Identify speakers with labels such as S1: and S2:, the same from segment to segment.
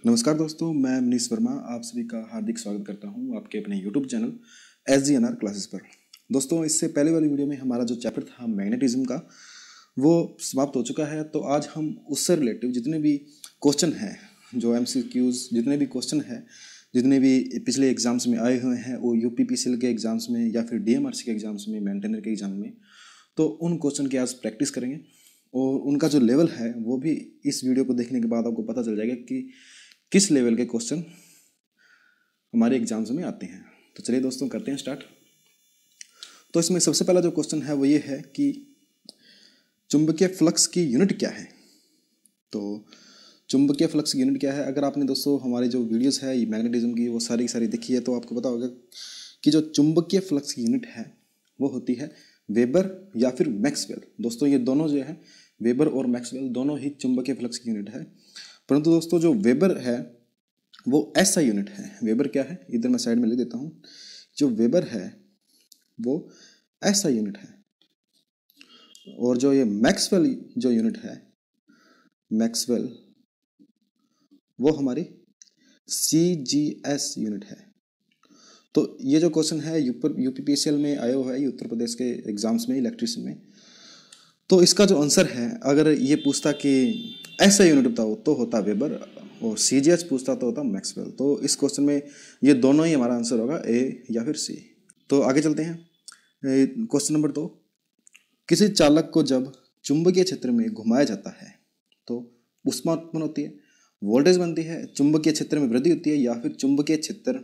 S1: नमस्कार दोस्तों, मैं मनीष वर्मा आप सभी का हार्दिक स्वागत करता हूं आपके अपने यूट्यूब चैनल SGNR क्लासेस पर। दोस्तों, इससे पहले वाली वीडियो में हमारा जो चैप्टर था मैग्नेटिज्म का वो समाप्त हो चुका है। तो आज हम उससे रिलेटिव जितने भी क्वेश्चन हैं, जो MCQs जितने भी क्वेश्चन हैं, जितने भी पिछले एग्जाम्स में आए हुए हैं, वो UPPCL के एग्जाम्स में या फिर DMRC के एग्जाम्स में, मेंटेनर के एग्जाम में, तो उन क्वेश्चन की आज प्रैक्टिस करेंगे। और उनका जो लेवल है वो भी इस वीडियो को देखने के बाद आपको पता चल जाएगा कि किस लेवल के क्वेश्चन हमारे एग्जाम्स में आते हैं। तो चलिए दोस्तों, करते हैं स्टार्ट। तो इसमें सबसे पहला जो क्वेश्चन है वो ये है कि चुंबकीय फ्लक्स की यूनिट क्या है। तो चुंबकीय फ्लक्स की यूनिट क्या है, अगर आपने दोस्तों हमारी जो वीडियोस है मैग्नेटिज्म की वो सारी की सारी देखी है तो आपको पता होगा कि जो चुंबकीय फ्लक्स की यूनिट है वो होती है वेबर या फिर मैक्सवेल। दोस्तों, ये दोनों जो है वेबर और मैक्सवेल दोनों ही चुंबकीय फ्लक्स की यूनिट है। परंतु दोस्तों, जो वेबर है वो SI यूनिट है। वेबर क्या है, इधर मैं साइड में लिख देता हूँ। जो वेबर है वो SI यूनिट है। और जो ये मैक्सवेल जो यूनिट है, मैक्सवेल, वो हमारी CGS यूनिट है। तो ये जो क्वेश्चन है UPPCL में आया हुआ है, उत्तर प्रदेश के एग्जाम्स में, इलेक्ट्रिशियन में। तो इसका जो आंसर है, अगर ये पूछता कि SI यूनिट बताओ तो होता वेबर, और CGS पूछता तो होता मैक्सवेल। तो इस क्वेश्चन में ये दोनों ही हमारा आंसर होगा, A या फिर C। तो आगे चलते हैं। क्वेश्चन नंबर 2, किसी चालक को जब चुंबकीय क्षेत्र में घुमाया जाता है तो ऊष्मा उत्पन्न होती है, वोल्टेज बनती है, चुंबकीय क्षेत्र में वृद्धि होती है या फिर चुंबकीय क्षेत्र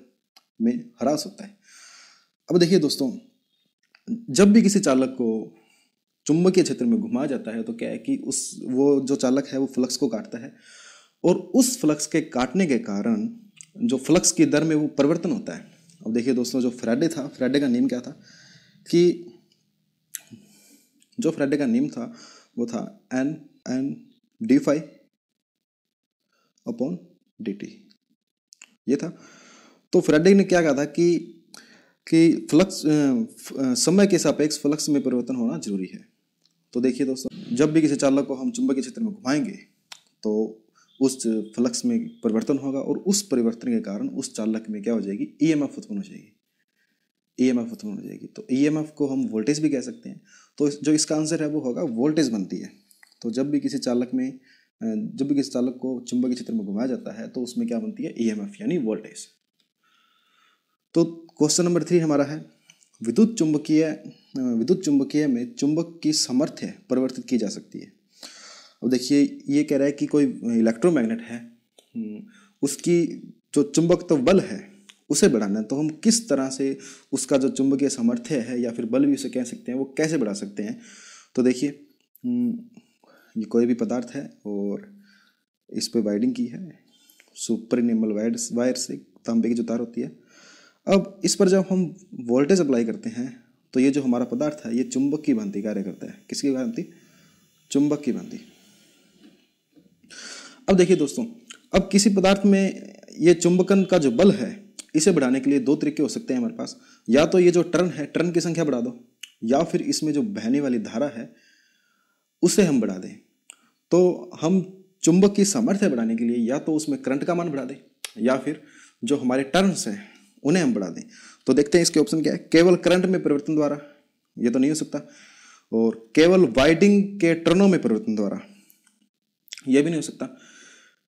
S1: में ह्रास होता है। अब देखिए दोस्तों, जब भी किसी चालक को चुंबकीय क्षेत्र में घुमाया जाता है तो क्या है कि वो जो चालक है वो फ्लक्स को काटता है, और उस फ्लक्स के काटने के कारण जो फ्लक्स की दर में वो परिवर्तन होता है। अब देखिए दोस्तों, जो फ्राडे था, फ्राडे का नियम क्या था कि जो फ्राडे का नियम था वो था N/dφ/dt, ये था। तो फ्राडे ने क्या कहा था कि फ्लक्स समय के सापेक्ष फ्लक्स में परिवर्तन होना जरूरी है। तो देखिए दोस्तों, जब भी किसी चालक को हम चुंबकीय क्षेत्र में घुमाएंगे तो उस फ्लक्स में परिवर्तन होगा, और उस परिवर्तन के कारण उस चालक में क्या हो जाएगी, EMF उत्पन्न हो जाएगी। EMF उत्पन्न हो जाएगी। तो EMF को हम वोल्टेज भी कह सकते हैं। तो जो इसका आंसर है वो होगा वोल्टेज बनती है। तो जब भी किसी चालक को चुंबकीय क्षेत्र में घुमाया जाता है तो उसमें क्या बनती है, EMF यानी वोल्टेज। तो क्वेश्चन नंबर 3 हमारा है, विद्युत चुंबकीय में चुंबक की सामर्थ्य परिवर्तित की जा सकती है। अब देखिए, ये कह रहा है कि कोई इलेक्ट्रोमैग्नेट है, उसकी जो चुंबकत्व बल है उसे बढ़ाना है। तो हम किस तरह से उसका जो चुंबकीय सामर्थ्य है या फिर बल भी उसे कह सकते हैं, वो कैसे बढ़ा सकते हैं। तो देखिए, ये कोई भी पदार्थ है और इस पे वाइडिंग की है सुपरनेमल वायर से, तांबे की जो तार होती है। अब इस पर जब हम वोल्टेज अप्लाई करते हैं तो ये जो हमारा पदार्थ है ये चुंबक की भांति कार्य करता है। किसकी भांति? चुंबक की भांति। अब देखिए दोस्तों, अब किसी पदार्थ में ये चुंबकन का जो बल है इसे बढ़ाने के लिए दो तरीके हो सकते हैं हमारे पास। या तो ये जो टर्न है, टर्न की संख्या बढ़ा दो, या फिर इसमें जो बहने वाली धारा है उसे हम बढ़ा दें। तो हम चुंबक की सामर्थ्य बढ़ाने के लिए या तो उसमें करंट का मान बढ़ा दें, या फिर जो हमारे टर्न्स हैं उन्हें हम बढ़ा दें। तो देखते हैं इसके ऑप्शन क्या है। केवल करंट में परिवर्तन द्वारा, ये तो नहीं हो सकता। और केवल वाइडिंग के टर्नों में परिवर्तन द्वारा, यह भी नहीं हो सकता।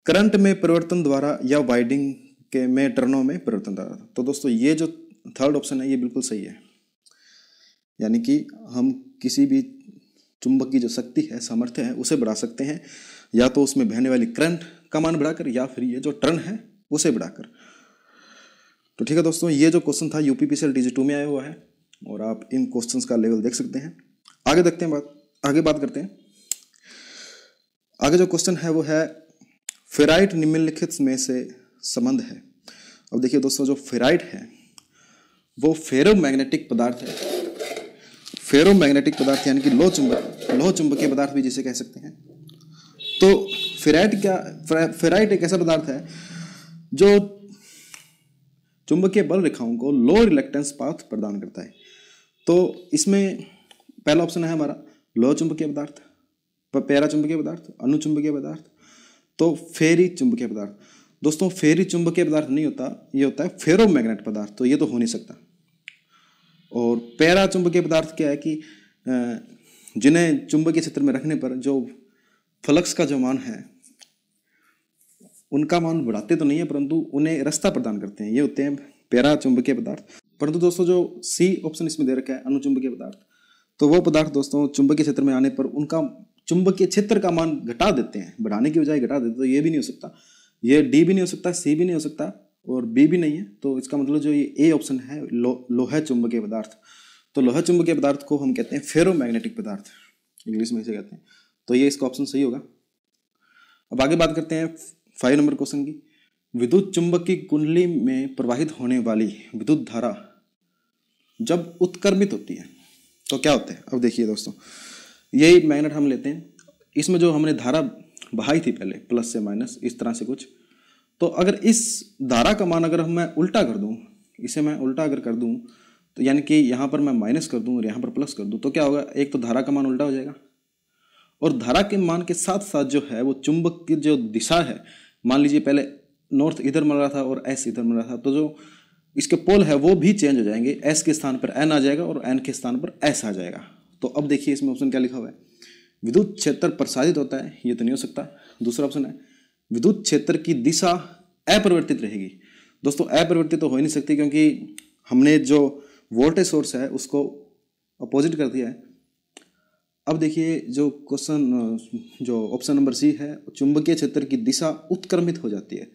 S1: करंट में परिवर्तन द्वारा या वाइडिंग के में टर्नों में परिवर्तन द्वारा। तो दोस्तों, ये जो थर्ड ऑप्शन है ये बिल्कुल सही है। यानी कि हम किसी भी चुंबक की जो शक्ति है, सामर्थ्य है, उसे बढ़ा सकते हैं, या तो उसमें बहने वाली करंट का मान बढ़ाकर, या फिर ये जो टर्न है उसे बढ़ाकर। तो ठीक है दोस्तों, ये जो क्वेश्चन था UPPCL DG2 में आया हुआ है, और आप इन क्वेश्चंस का लेवल देख सकते हैं। आगे देखते हैं, आगे बात करते हैं। आगे जो क्वेश्चन है वो है, फेराइट निम्नलिखित में से संबंध है। अब देखिए दोस्तों, जो फेराइट है वो फेरोमैग्नेटिक पदार्थ है। फेरोमैग्नेटिक पदार्थ यानी कि लोह चुंबकीय पदार्थ भी जिसे कह सकते हैं। तो फेराइट एक ऐसा पदार्थ है जो चुंबकीय बल रेखाओं को लो रिलक्टेंस पाथ प्रदान करता है। तो इसमें पहला ऑप्शन है हमारा लोह चुंबकीय पदार्थ, पैरा चुंबकीय पदार्थ, अनुचुंबकीय पदार्थ, तो फेरी चुंबकीय पदार्थ। दोस्तों फेरी चुंबकीय पदार्थ नहीं होता, ये होता है फेरोमैग्नेट पदार्थ, तो ये तो हो नहीं सकता। और पैरा चुंबकीय पदार्थ क्या है कि जिन्हें चुंबकीय क्षेत्र में रखने पर जो फ्लक्स का जो मान है उनका मान बढ़ाते तो नहीं है, परंतु उन्हें रास्ता प्रदान करते हैं, ये होते हैं पैरा चुंबकीय पदार्थ। परंतु दोस्तों जो सी ऑप्शन इसमें दे रखा है अनुचुंबकीय पदार्थ, तो वो पदार्थ दोस्तों चुंबकीय क्षेत्र में आने पर उनका चुंबकीय क्षेत्र का मान घटा देते हैं, बढ़ाने की बजाय घटा देते हैं। तो ये भी नहीं हो सकता, ये डी भी नहीं हो सकता, सी भी नहीं हो सकता और बी भी नहीं है। तो इसका मतलब जो ये ए ऑप्शन है लोहा चुंबकीय पदार्थ, तो लोहा चुंबकीय पदार्थ को हम कहते हैं फेरोमैग्नेटिक पदार्थ, इंग्लिश में इसे कहते हैं। तो ये इसका ऑप्शन सही होगा। अब आगे बात करते हैं 5 नंबर क्वेश्चन की। विद्युत चुंबकीय कुंडली में प्रवाहित होने वाली विद्युत धारा जब उत्क्रमित होती है तो क्या होता है। अब देखिए दोस्तों, यही मैग्नेट हम लेते हैं, इसमें जो हमने धारा बहाई थी पहले प्लस से माइनस इस तरह से कुछ, तो अगर इस धारा का मान अगर मैं उल्टा कर दूं, इसे मैं उल्टा अगर कर दूं, तो यानी कि यहाँ पर मैं माइनस कर दूं और यहाँ पर प्लस कर दूं, तो क्या होगा, एक तो धारा का मान उल्टा हो जाएगा और धारा के मान के साथ साथ जो है वो चुंबक की जो दिशा है, मान लीजिए पहले नॉर्थ इधर मिल रहा था और एस इधर मिल रहा था, तो जो इसके पोल है वो भी चेंज हो जाएंगे, एस के स्थान पर एन आ जाएगा और एन के स्थान पर एस आ जाएगा। तो अब देखिए इसमें ऑप्शन क्या लिखा हुआ है, विद्युत क्षेत्र प्रसारित होता है, ये तो नहीं हो सकता। दूसरा ऑप्शन है विद्युत क्षेत्र की दिशा अपरिवर्तित रहेगी। दोस्तों अपरिवर्तित तो हो ही नहीं सकती, क्योंकि हमने जो वोल्टेज सोर्स है उसको अपोजिट कर दिया है। अब देखिए जो क्वेश्चन जो ऑप्शन नंबर सी है, चुंबकीय क्षेत्र की दिशा उत्क्रमित हो जाती है।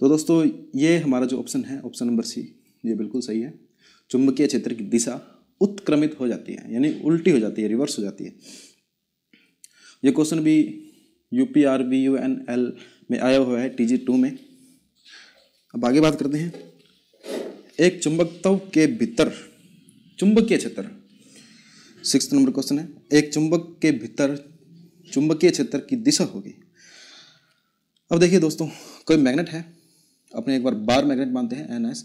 S1: तो दोस्तों ये हमारा जो ऑप्शन है ऑप्शन नंबर सी, ये बिल्कुल सही है। चुंबकीय क्षेत्र की दिशा उत्क्रमित हो जाती है, यानी उल्टी हो जाती है, रिवर्स हो जाती है। ये क्वेश्चन भी UPRBUNL में आया हुआ है TG2 में। अब आगे बात करते हैं, एक चुंबकत्व के भीतर चुंबकीय क्षेत्र, 6 नंबर क्वेश्चन है, एक चुंबक के भीतर चुंबकीय क्षेत्र की दिशा होगी। अब देखिए दोस्तों, कोई मैग्नेट है, अपने एक बार बार मैग्नेट मानते हैं NS,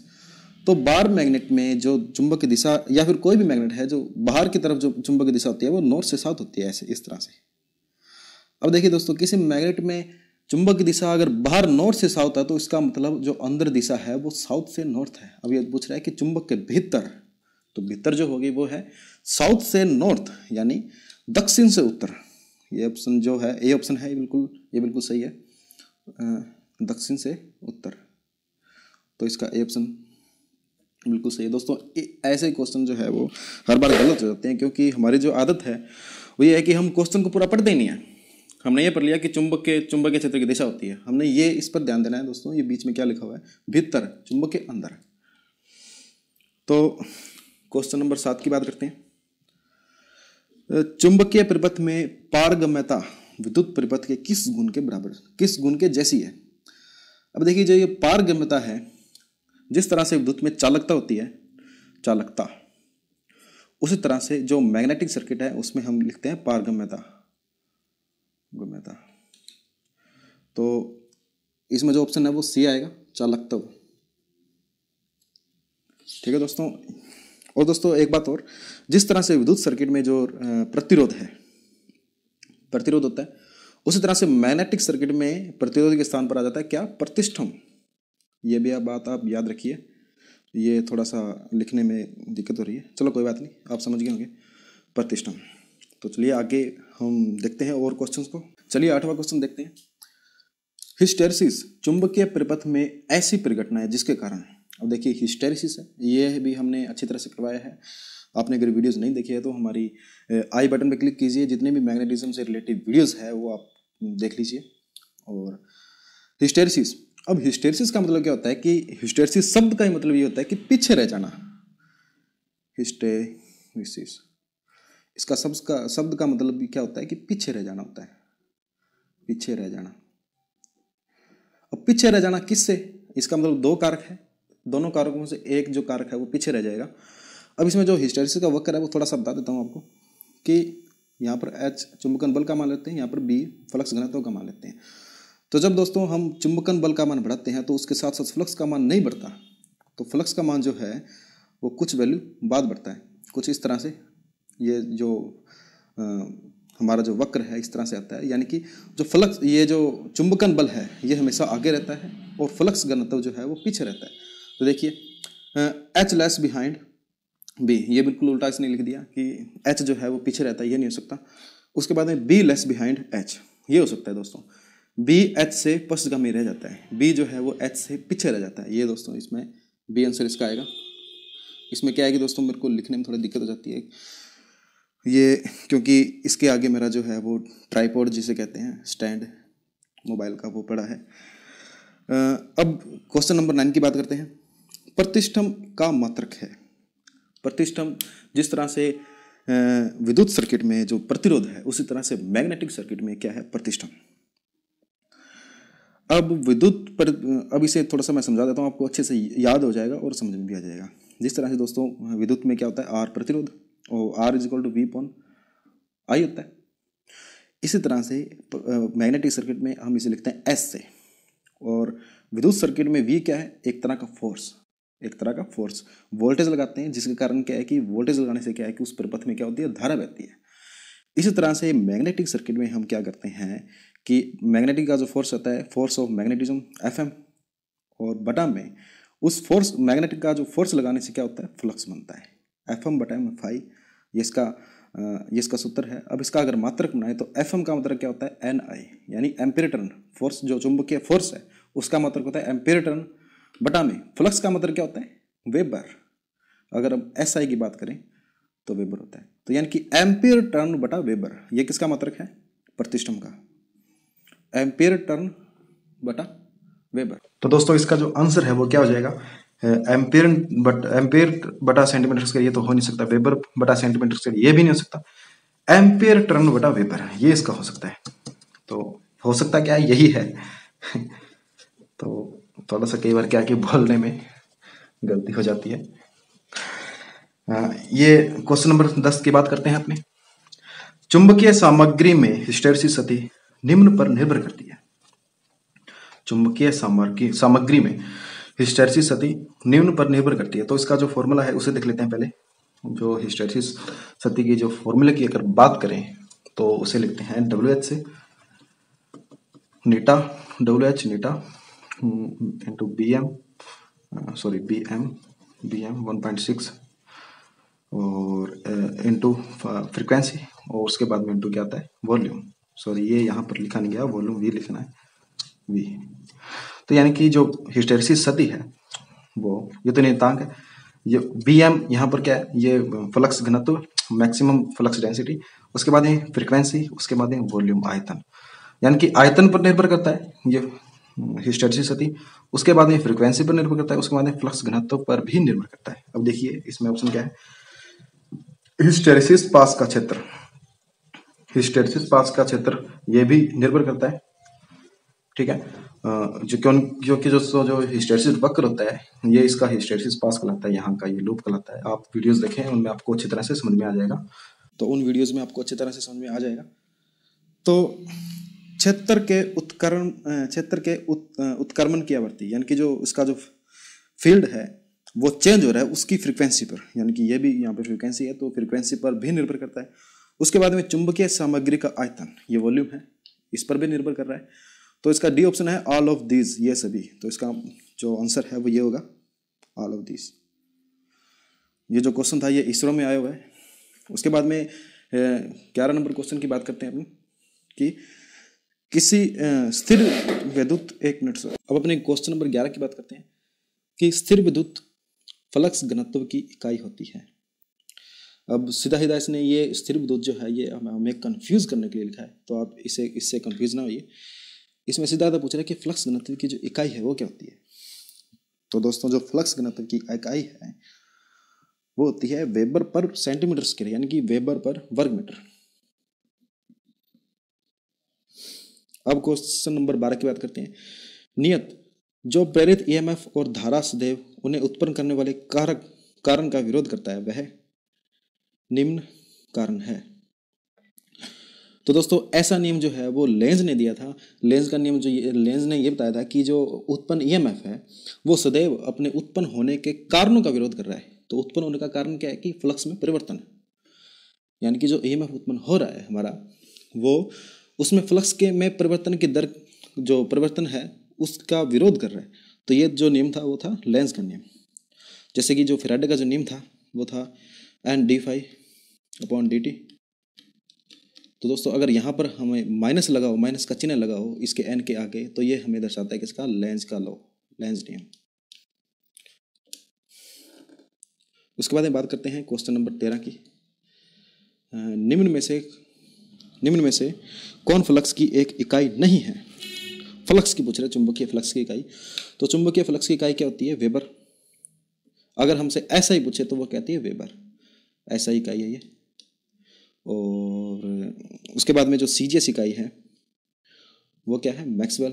S1: तो बार मैग्नेट में जो चुंबक की दिशा, या फिर कोई भी मैग्नेट है जो बाहर की तरफ जो चुंबक की दिशा होती है वो नॉर्थ से साउथ होती है, ऐसे इस तरह से। अब देखिए दोस्तों, किसी मैग्नेट में चुंबक की दिशा अगर बाहर नॉर्थ से साउथ है तो इसका मतलब जो अंदर दिशा है वो साउथ से नॉर्थ है। अब ये पूछ रहा है कि चुंबक के भीतर, तो भीतर जो होगी वो है साउथ से नॉर्थ, यानी दक्षिण से उत्तर। ये ऑप्शन जो है ए ऑप्शन है, ये बिल्कुल सही है, दक्षिण से उत्तर। तो इसका ए ऑप्शन बिल्कुल सही है। दोस्तों ऐसे क्वेश्चन जो है वो हर बार गलत हो जाते हैं, क्योंकि हमारी जो आदत है वो ये है कि हम क्वेश्चन को पूरा पढ़ते ही नहीं है। हमने ये पढ़ लिया कि चुंबकीय क्षेत्र की दिशा होती है, हमने ये इस पर ध्यान देना है दोस्तों। ये बीच में क्या लिखा हुआ है, भीतर, चुंबक के अंदर। तो क्वेश्चन नंबर 7 की बात करते हैं। चुंबकीय परिपथ में पारगम्यता विद्युत परिपथ के किस गुण के बराबर, किस गुण के जैसी है। अब देखिए जो ये पारगम्यता है, जिस तरह से विद्युत में चालकता होती है, चालकता, उसी तरह से जो मैग्नेटिक सर्किट है उसमें हम लिखते हैं पारगम्यता, गम्यता। तो इसमें जो ऑप्शन है वो सी आएगा, चालकता। ठीक है दोस्तों। और दोस्तों एक बात और, जिस तरह से विद्युत सर्किट में जो प्रतिरोध होता है, उसी तरह से मैग्नेटिक सर्किट में प्रतिरोध के स्थान पर आ जाता है क्या, प्रतिष्ठम। ये भी बात आप याद रखिए, ये थोड़ा सा लिखने में दिक्कत हो रही है, चलो कोई बात नहीं, आप समझ गए होंगे, प्रतिष्ठम। तो चलिए आगे हम देखते हैं और क्वेश्चंस को। चलिए 8वां क्वेश्चन देखते हैं। हिस्टेरिसिस चुंबकीय परिपथ में ऐसी परिघटना है जिसके कारण, अब देखिए हिस्टेरिसिस है, ये भी हमने अच्छी तरह से करवाया है। आपने अगर वीडियोस नहीं देखी है तो हमारी आई बटन पे क्लिक कीजिए, जितने भी मैग्नेटिज्म से रिलेटेड वीडियोस है वो आप देख लीजिए। और हिस्टेरिसिस, अब हिस्टेरिसिस का मतलब क्या होता है कि हिस्टेरिसिस शब्द का ही मतलब ये होता है कि पीछे रह जाना। हिस्टेरिसिस इसका शब्द का मतलब भी क्या होता है कि पीछे रह जाना होता है, पीछे रह जाना। अब पीछे रह जाना किससे, इसका मतलब 2 कारक है, दोनों कारकों से एक जो कारक है वो पीछे रह जाएगा। अब इसमें जो हिस्टेरिसिस का वक्र है वो थोड़ा सा बता देता हूँ आपको, कि यहाँ पर H चुंबकन बल का मान लेते हैं, यहाँ पर B फ्लक्स घनत्व का मान लेते हैं। तो जब दोस्तों हम चुंबकन बल का मान बढ़ाते हैं तो उसके साथ साथ फ्लक्स का मान नहीं बढ़ता, तो फ्लक्स का मान जो है वो कुछ वैल्यू बाद बढ़ता है, कुछ इस तरह से। ये जो हमारा जो वक्र है इस तरह से आता है, यानी कि जो फ्लक्स, ये जो चुंबकन बल है ये हमेशा आगे रहता है और फ्लक्स घनत्व जो है वो पीछे रहता है। तो देखिए H लेस बिहाइंड B, ये बिल्कुल उल्टा इसने लिख दिया कि H जो है वो पीछे रहता है, ये नहीं हो सकता। उसके बाद में B लेस बिहाइंड H, ये हो सकता है दोस्तों। B H से पश्चगामी रह जाता है, B जो है वो H से पीछे रह जाता है, ये दोस्तों इसमें B आंसर इसका आएगा। इसमें क्या है कि दोस्तों मेरे को लिखने में थोड़ी दिक्कत हो जाती है ये, क्योंकि इसके आगे मेरा जो है वो ट्राइपॉड जिसे कहते हैं स्टैंड मोबाइल का वो पड़ा है। अब क्वेश्चन नंबर 9 की बात करते हैं। प्रतिष्ठम का मात्रक है। प्रतिष्ठम जिस तरह से विद्युत सर्किट में जो प्रतिरोध है, उसी तरह से मैग्नेटिक सर्किट में क्या है, प्रतिष्ठम। अब इसे थोड़ा सा मैं समझा देता हूँ, आपको अच्छे से याद हो जाएगा और समझ में भी आ जाएगा। जिस तरह से दोस्तों विद्युत में क्या होता है, आर प्रतिरोध और R is equal to V upon I होता है। इसी तरह से मैग्नेटिक सर्किट में हम इसे लिखते हैं एस से, और विद्युत सर्किट में वी क्या है, एक तरह का फोर्स वोल्टेज लगाते हैं, जिसके कारण क्या है कि वोल्टेज लगाने से क्या है कि उस परिपथ में क्या होती है, धारा बहती है। इसी तरह से मैग्नेटिक सर्किट में हम क्या करते हैं कि मैग्नेटिक का जो फोर्स होता है, फोर्स ऑफ मैग्नेटिज्म FM, और बटा में उस फोर्स मैग्नेटिक का जो फोर्स लगाने से क्या होता है, फ्लक्स बनता है FM बटा में फाई, ये इसका सूत्र है। अब इसका अगर मात्रक बनाए तो FM का मात्रक क्या होता है, NI, यानी एम्पीयर टर्न। फोर्स जो चुंबकीय फोर्स है उसका मात्रक होता है एम्पीयर टर्न, बटा में फ्लक्स का मात्रक क्या होता है, वेबर। अगर हम SI की बात करें तो वेबर होता है। तो यानी कि एम्पीयर टर्न बटा वेबर, ये किसका मात्रक है, प्रतिष्ठम का, एम्पीयर टर्न बटा वेबर। तो दोस्तों इसका जो आंसर है वो क्या हो जाएगा, एम्पीयर बटा सेंटीमीटर स्क्वायर, ये तो हो नहीं सकता। वेबर बटा सेंटीमीटर स्क्वायर, ये भी नहीं हो सकता। एम्पीयर टर्न बटा वेबर, ये इसका हो सकता है। तो हो सकता क्या है, यही है। तो थोड़ा सा कई बार क्या कि बोलने में गलती हो जाती है। ये क्वेश्चन नंबर 10 की बात करते हैं अपने। चुंबकीय सामग्री में हिस्टैरिसीस स्थिति निम्न पर निर्भर करती है। चुंबकीय सामग्री में हिस्टैरिसीस स्थिति निम्न पर निर्भर करती है। तो इसका जो फॉर्मूला है उसे देख लेते हैं पहले। जो हिस्टैरिसीस स्थिति की जो फॉर्मूले की अगर बात करें तो उसे लिखते हैं WH से नीटा, WH नीटा इंटू BM 1.6 और इंटू फ्रिक्वेंसी, और उसके बाद में इंटू क्या आता है, वॉल्यूम। सॉरी, ये यहाँ पर लिखा नहीं गया, वॉल्यूम वी लिखना है, वी। तो यानी कि जो हिस्टैरिसीस स्थिति है वो, ये तो नियतांक है, ये BM यहाँ पर क्या है, ये फ्लक्स घनत्व, मैक्सिमम फ्लक्स डेंसिटी, उसके बाद है फ्रिक्वेंसी, उसके बाद है वॉल्यूम, आयतन। यानी कि आयतन पर निर्भर करता है ये हिस्टैरिसीस स्थिति, उसके बाद में फ्रीक्वेंसी पर निर्भर करता है, उसके बाद में फ्लक्स घनत्व पर भी निर्भर करता है। अब देखिए इसमें ऑप्शन क्या है, हिस्टैरिसीस पास का क्षेत्र, हिस्टैरिसीस पास का क्षेत्र ये भी निर्भर करता है, ठीक है। जो हिस्टैरिसीस वक्र होता है, ये इसका हिस्टैरिसीस पास कहलाता है, यहाँ का ये लूप कहलाता है। आप वीडियोस देखें, उनमें आपको अच्छी तरह से समझ में आ जाएगा। तो उन वीडियोस में आपको अच्छी तरह से समझ में आ जाएगा। तो क्षेत्र के उत्क्रमण की आवृत्ति, यानी कि जो इसका जो फील्ड है वो चेंज हो रहा है उसकी फ्रीक्वेंसी पर, यानी कि ये भी यहाँ पे फ्रीक्वेंसी है तो फ्रीक्वेंसी पर भी निर्भर करता है। उसके बाद में चुंबकीय सामग्री का आयतन, ये वॉल्यूम है, इस पर भी निर्भर कर रहा है। तो इसका डी ऑप्शन है ऑल ऑफ दीज, ये सभी। तो इसका जो आंसर है वो ये होगा, ऑल ऑफ दीज। ये जो क्वेश्चन था ये इसरो में आया हुआ है। उसके बाद में 11 नंबर क्वेश्चन की बात करते हैं अपनी, कि किसी स्थिर विद्युत, एक मिनट सर, अब अपने क्वेश्चन नंबर 11 की बात करते हैं कि स्थिर विद्युत फ्लक्स घनत्व की इकाई होती है। अब सीधा इसने ये स्थिर विद्युत जो है ये हमें कंफ्यूज करने के लिए लिखा है, तो आप इससे कंफ्यूज ना होइए। इसमें सीधा पूछ रहा है कि फ्लक्स घनत्व की जो इकाई है वो क्या होती है। तो दोस्तों जो फ्लक्स घनत्व की इकाई है वो होती है वेबर पर सेंटीमीटर स्क्वायर, यानी कि वेबर पर वर्ग मीटर। अब क्वेश्चन नंबर 12 की बात करते हैं। नियत, जो प्रेरित EMF और धारा सदैव उन्हें उत्पन्न करने वाले कारण का विरोध करता है वह निम्न कारण है। तो दोस्तों ऐसा नियम जो है वो लेंज ने दिया था। लेंज का नियम लेंज ने ये बताया था कि जो उत्पन्न EMF है वो सदैव अपने उत्पन्न होने के कारणों का विरोध कर रहा है। तो उत्पन्न होने का कारण क्या है कि फ्लक्स में परिवर्तन, यानी कि जो EMF उत्पन्न हो रहा है हमारा, वो उसमें फ्लक्स के में परिवर्तन की दर, जो परिवर्तन है उसका विरोध कर रहा है। तो ये जो नियम था वो था लेंज का नियम। जैसे कि जो फैराडे का जो नियम था वो था n/d∅/dt। तो दोस्तों अगर यहाँ पर हमें माइनस लगाओ, माइनस का चिन्ह लगाओ इसके n के आगे, तो ये हमें दर्शाता है किसका, लेंज का लॉ, लेंज नियम। उसके बाद में बात करते हैं क्वेश्चन नंबर 13 की। निम्न में से कौन फ्लक्स की एक इकाई नहीं है। फ्लक्स की पूछ रहे, चुंबकीय फ्लक्स की इकाई। तो चुंबकीय फ्लक्स की इकाई क्या होती है, वेबर। अगर हमसे ऐसा ही पूछे तो वो कहती है वेबर, ऐसा ही इकाई है ये। और उसके बाद में जो सीजीएस इकाई है वो क्या है, मैक्सवेल।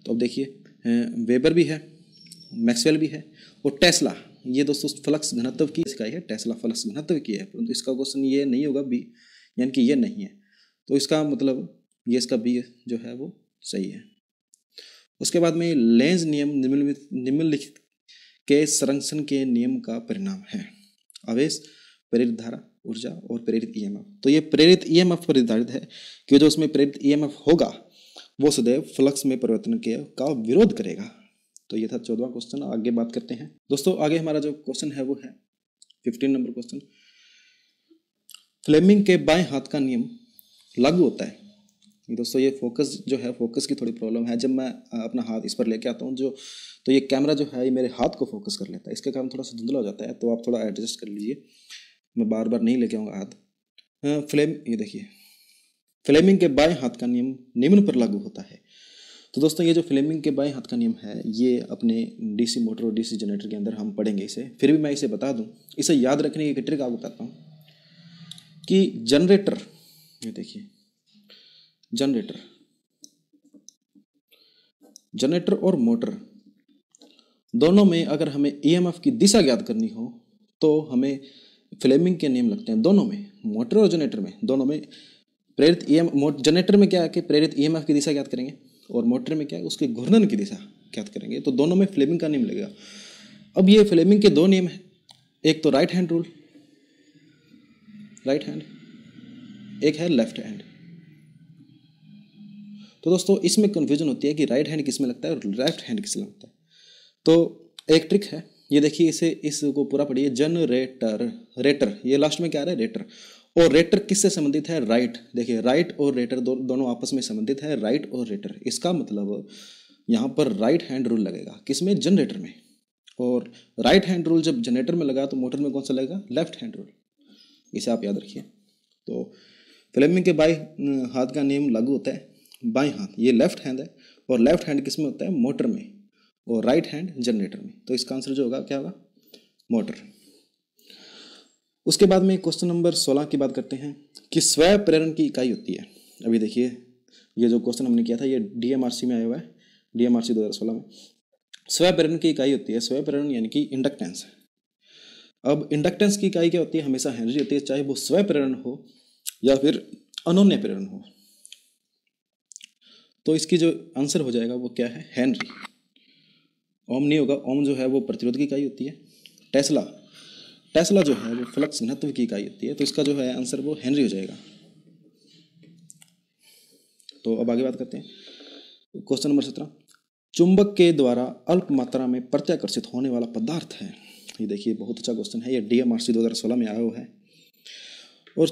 S1: तो अब देखिए वेबर भी है, मैक्सवेल भी है, और टेस्ला। ये दोस्तों फ्लक्स घनत्व की इकाई है, टेस्ला फ्लक्स घनत्व की है, परंतु इसका क्वेश्चन ये नहीं होगा बी, यानी कि ये नहीं है। तो इसका मतलब ये इसका बी जो है वो सही है। उसके बाद में लेंज नियम निम्नलिखित के संरक्षण के नियम का परिणाम है। आवेश, प्रेरित धारा, ऊर्जा और प्रेरित ईएमएफ। तो ये प्रेरित ईएमएफ पर निर्धारित है कि जो उसमें प्रेरित ईएमएफ होगा वो सदैव फ्लक्स में परिवर्तन का विरोध करेगा। तो ये था 14वां क्वेश्चन। आगे बात करते हैं दोस्तों। आगे हमारा जो क्वेश्चन है वो है 15 नंबर क्वेश्चन। फ्लेमिंग के बाएं हाथ का नियम लागू होता है। दोस्तों ये फोकस जो है, फोकस की थोड़ी प्रॉब्लम है। जब मैं अपना हाथ इस पर लेके आता हूँ तो ये कैमरा जो है ये मेरे हाथ को फोकस कर लेता है, इसके कारण थोड़ा सा धुंधला हो जाता है, तो आप थोड़ा एडजस्ट कर लीजिए। मैं बार बार नहीं लेके आऊँगा हाथ। ये देखिए, फ्लेमिंग के बाएं हाथ का नियम निम्न पर लागू होता है। तो दोस्तों ये जो फ्लेमिंग के बाएं हाथ का नियम है ये अपने डीसी मोटर और डीसी जनरेटर के अंदर हम पढ़ेंगे इसे। फिर भी मैं इसे बता दूं, इसे याद रखने की ट्रिक आपको बताता हूँ कि जनरेटर, ये देखिए जनरेटर और मोटर दोनों में अगर हमें ईएमएफ की दिशा ज्ञात करनी हो तो हमें फ्लेमिंग के नियम लगते हैं दोनों में, मोटर और जनरेटर में, दोनों में प्रेरित जनरेटर में क्या है कि प्रेरित ईएमएफ की दिशा ज्ञात करेंगे, और मोटर में क्या है उसके घूर्णन की दिशा ज्ञात करेंगे। तो दोनों में फ्लेमिंग का नियम लगेगा। अब ये फ्लेमिंग के दो नियम हैं, एक तो right hand rule, right hand, एक है लेफ्ट हैंड। तो दोस्तों इसमें कंफ्यूजन होती है कि राइट हैंड किस में लगता है और लेफ्ट हैंड किस में लगता है। तो एक ट्रिक है, ये देखिए, इसको पूरा पढ़िए। रेटर, ये लास्ट में क्या आ रहा है, रेटर। और रेटर किससे संबंधित है, राइट। देखिए राइट और रेटर दोनों आपस में संबंधित है, राइट और रेटर। इसका मतलब यहाँ पर राइट हैंड रूल लगेगा, किसमें, जनरेटर में। और राइट हैंड रूल जब जनरेटर में लगा तो मोटर में कौन सा लगेगा, लेफ्ट हैंड रूल। इसे आप याद रखिए। तो फ्लेमिंग के बाएं हाथ का नियम लागू होता है, बाएं हाथ ये लेफ्ट हैंड है, और लेफ्ट हैंड किस में होता है, मोटर में, और राइट हैंड जनरेटर में। तो इसका आंसर जो होगा क्या होगा, मोटर। उसके बाद में क्वेश्चन नंबर 16 की बात करते हैं कि स्वयं प्रेरण की इकाई होती है। अभी देखिए ये जो क्वेश्चन हमने किया था ये डीएमआरसी में आया हुआ है, डीएमआरसी 2016 में। स्वयं प्रेरण की इकाई होती है, स्वयं प्रेरण यानी कि इंडक्टेंस। अब इंडक्टेंस की इकाई क्या होती है, हमेशा हेनरी होती है, चाहे वो स्वयं प्रेरण हो या फिर अनोन्य प्रेरण हो। तो इसकी जो आंसर हो जाएगा वो क्या है, हेनरी। ओम नहीं होगा, ओम जो है वो प्रतिरोध की इकाई होती है। टेस्ला जो है वो फ्लक्स घनत्व की इकाई होती है। तो इसका जो है आंसर वो हेनरी हो जाएगा। तो अब आगे बात करते हैं क्वेश्चन नंबर 17। चुंबक के द्वारा अल्प मात्रा में प्रत्याकर्षित होने वाला पदार्थ है। ये देखिए बहुत अच्छा क्वेश्चन है, ये डीएमआरसी 2016 में आया हुआ है। और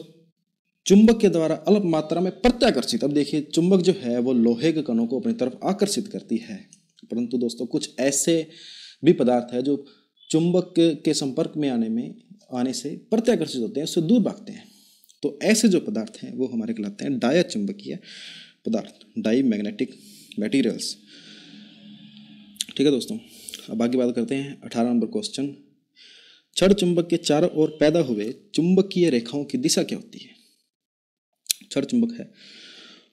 S1: चुंबक के द्वारा अल्प मात्रा में प्रत्याकर्षित, अब देखिए चुंबक जो है वो लोहे के कणों को अपनी तरफ आकर्षित करती है, परंतु दोस्तों कुछ ऐसे भी पदार्थ है जो चुंबक के संपर्क में आने से प्रत्याकर्षित होते हैं, उससे दूर भागते हैं। तो ऐसे जो पदार्थ हैं वो हमारे कहलाते हैं डाया चुंबकीय पदार्थ, डाई मैग्नेटिक मटेरियल्स। ठीक है दोस्तों, अब आगे बात करते हैं 18 नंबर क्वेश्चन। छड़ चुंबक के चारों ओर पैदा हुए चुंबकीय रेखाओं की दिशा क्या होती है। छड़ चुंबक है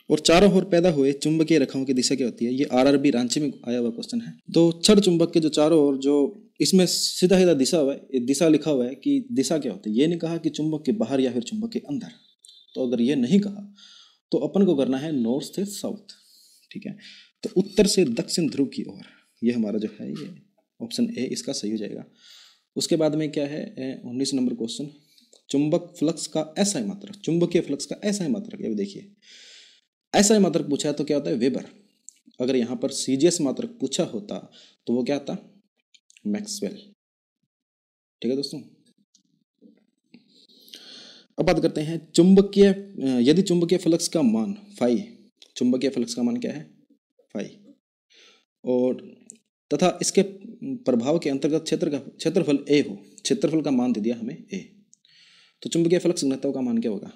S1: और चारों ओर पैदा हुए चुंबकीय रेखाओं की दिशा क्या होती है। ये आरआरबी रांची में आया हुआ क्वेश्चन है। तो छड़ चुंबक के जो चारों ओर, जो इसमें सीधा सीधा दिशा हुआ है, दिशा लिखा हुआ है कि दिशा क्या होती है। ये नहीं कहा कि चुंबक के बाहर या फिर चुंबक के अंदर। तो अगर ये नहीं कहा तो अपन को करना है नॉर्थ से साउथ। ठीक है, तो उत्तर से दक्षिण ध्रुव की ओर। ये हमारा जो है ये ऑप्शन ए इसका सही हो जाएगा। उसके बाद में क्या है 19 नंबर क्वेश्चन। चुंबक फ्लक्स का ऐसा ही मात्रक, चुंबकीय फ्लक्स का ऐसा ही मात्रक। ये देखिए ऐसा मात्रक पूछा है तो क्या होता है, वेबर। अगर यहाँ पर सीजीएस मात्रक पूछा होता तो वो क्या आता, मैक्सवेल। ठीक है दोस्तों। अब बात करते हैं चुंबकीय, यदि चुंबकीय फ्लक्स का मान फाई, चुंबकीय फ्लक्स का मान क्या है, फाई, और तथा इसके प्रभाव के अंतर्गत क्षेत्रफल ए हो, क्षेत्रफल का मान दे दिया हमें ए, तो चुंबकीय फ्लक्स घनत्व का मान क्या होगा।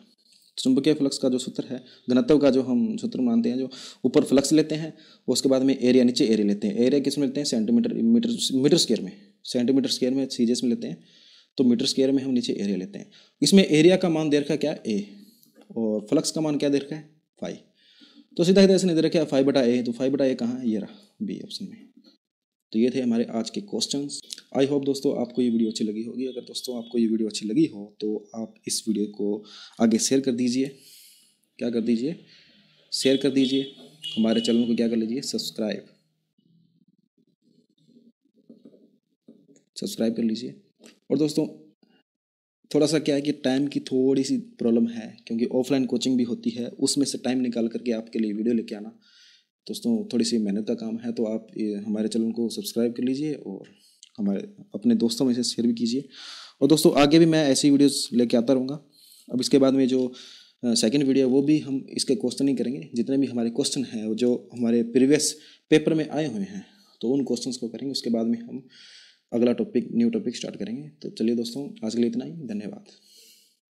S1: चुंबकीय फ्लक्स का जो सूत्र है, घनत्व का जो हम सूत्र मानते हैं, जो ऊपर फ्लक्स लेते हैं उसके बाद में एरिया, नीचे एरिया लेते हैं। एरिया किस में लेते हैं, सेंटीमीटर, मीटर स्क्वायर में, सेंटीमीटर स्क्वायर में सीजीएस में लेते हैं, तो मीटर स्क्वायर में हम नीचे एरिया लेते हैं। इसमें एरिया का मान दे रखा है क्या, ए, और फ्लक्स का मान क्या दे रखा है, फाई। तो सीधा सीधा इसने दे रखा है 5/a, तो 5/a कहाँ है, ये रहा बी ऑप्शन में। तो ये थे हमारे आज के क्वेश्चंस। आई होप दोस्तों आपको ये वीडियो अच्छी लगी होगी। अगर दोस्तों आपको ये वीडियो अच्छी लगी हो तो आप इस वीडियो को आगे शेयर कर दीजिए। क्या कर दीजिए, शेयर कर दीजिए। हमारे चैनल को क्या कर लीजिए, सब्सक्राइब कर लीजिए। और दोस्तों थोड़ा सा क्या है कि टाइम की थोड़ी सी प्रॉब्लम है, क्योंकि ऑफलाइन कोचिंग भी होती है, उसमें से टाइम निकाल करके आपके लिए वीडियो लेके आना दोस्तों थोड़ी सी मेहनत का काम है। तो आप हमारे चैनल को सब्सक्राइब कर लीजिए और हमारे अपने दोस्तों में से शेयर भी कीजिए। और दोस्तों आगे भी मैं ऐसी वीडियोस लेके आता रहूँगा। अब इसके बाद में जो सेकंड वीडियो वो भी हम इसके क्वेश्चन ही करेंगे, जितने भी हमारे क्वेश्चन हैं जो हमारे प्रीवियस पेपर में आए हुए हैं तो उन क्वेश्चंस को करेंगे। उसके बाद में हम अगला टॉपिक, न्यू टॉपिक स्टार्ट करेंगे। तो चलिए दोस्तों आज के लिए इतना ही, धन्यवाद।